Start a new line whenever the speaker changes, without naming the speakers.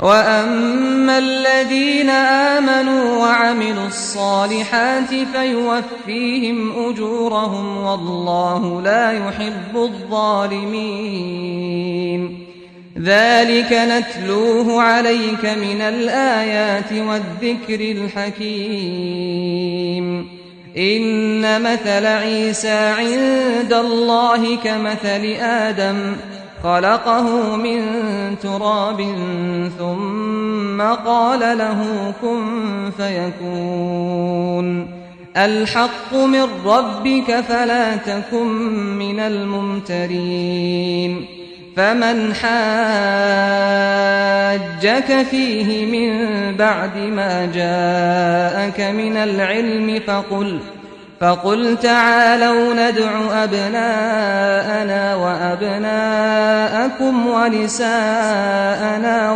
وَأَمَّا الَّذِينَ آمَنُوا وَعَمِلُوا الصَّالِحَاتِ فَيُوَفِّيهِمْ أُجُورَهُمْ وَاللَّهُ لَا يُحِبُّ الظَّالِمِينَ ذَلِكَ نَتْلُوهُ عَلَيْكَ مِنَ الْآيَاتِ وَالذِّكْرِ الْحَكِيمِ إِنَّ مَثَلَ عِيسَىٰ عِندَ اللَّهِ كَمَثَلِ آدَمَ خَلَقَهُ مِن تُرَابٍ ثُمَّ قَالَ لَهُ كُن فَيَكُونُ الْحَقُّ مِن رَّبِّكَ فَلَا تَكُن مِّنَ الْمُمْتَرِينَ فَمَنْ حَاجَّكَ فِيهِ مِن بَعْدِ مَا جَاءَكَ مِنَ الْعِلْمِ فَقُلْ تَعَالَوْا نَدْعُ أَبْنَاءَنَا وَأَبْنَاءَكُمْ وَنِسَاءَنَا